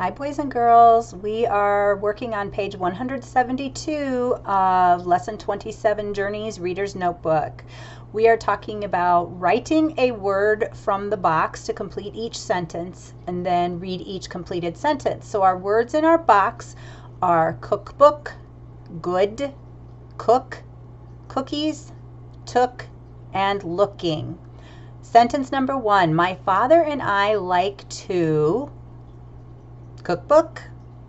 Hi boys and girls, we are working on page 172 of lesson 27 Journeys Reader's Notebook. We are talking about writing a word from the box to complete each sentence and then read each completed sentence. So our words in our box are cookbook, good, cook, cookies, took, and looking. Sentence number 1, my father and I like to cookbook,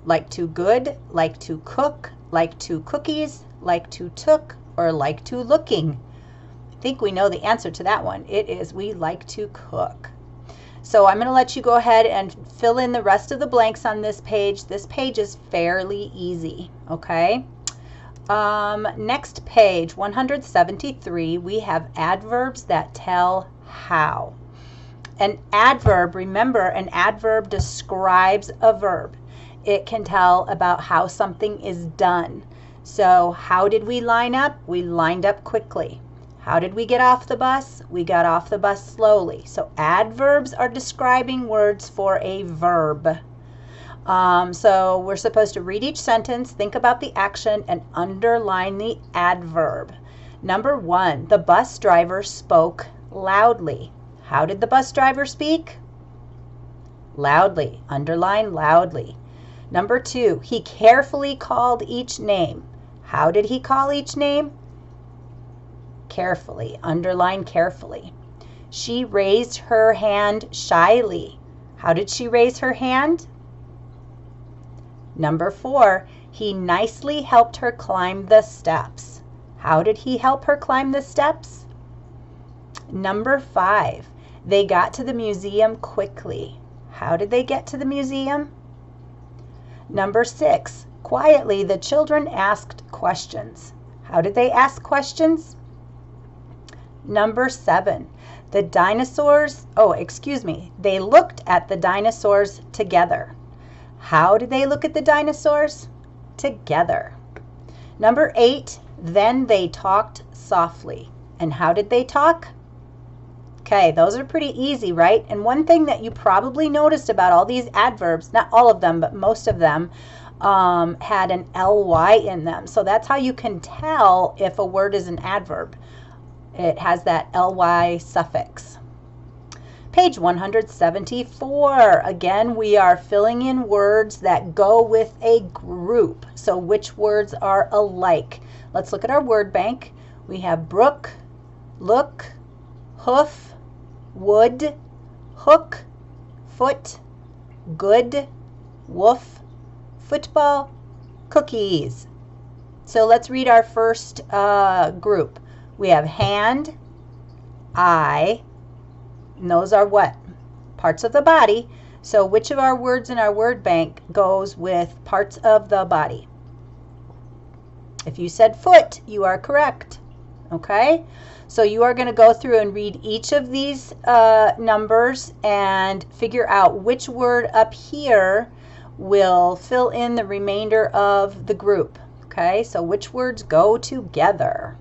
like to good, like to cook, like to cookies, like to took, or like to looking. I think we know the answer to that one. It is we like to cook. So I'm going to let you go ahead and fill in the rest of the blanks on this page. This page is fairly easy, okay? Next page, 173, we have adverbs that tell how. An adverb, remember, an adverb describes a verb. It can tell about how something is done. So how did we line up? We lined up quickly. How did we get off the bus? We got off the bus slowly. So adverbs are describing words for a verb. So we're supposed to read each sentence, think about the action, and underline the adverb. Number 1, the bus driver spoke loudly. How did the bus driver speak? Loudly. Underline loudly. Number 2, he carefully called each name. How did he call each name? Carefully. Underline carefully. She raised her hand shyly. How did she raise her hand? Number 4, he nicely helped her climb the steps. How did he help her climb the steps? Number 5, they got to the museum quickly. How did they get to the museum? Number 6, quietly the children asked questions. How did they ask questions? Number 7, the dinosaurs, they looked at the dinosaurs together. How did they look at the dinosaurs? Together. Number 8, then they talked softly. And how did they talk? Okay, those are pretty easy, right? And one thing that you probably noticed about all these adverbs, not all of them, but most of them, had an ly in them. So that's how you can tell if a word is an adverb. It has that ly suffix. Page 174. Again, we are filling in words that go with a group. So which words are alike? Let's look at our word bank. We have brook, look, hoof, wood, hook, foot, good, woof, football, cookies. So let's read our first group. We have hand, eye, and those are what? Parts of the body. So which of our words in our word bank goes with parts of the body? If you said foot, you are correct. Okay? So you are going to go through and read each of these numbers and figure out which word up here will fill in the remainder of the group. Okay? So which words go together?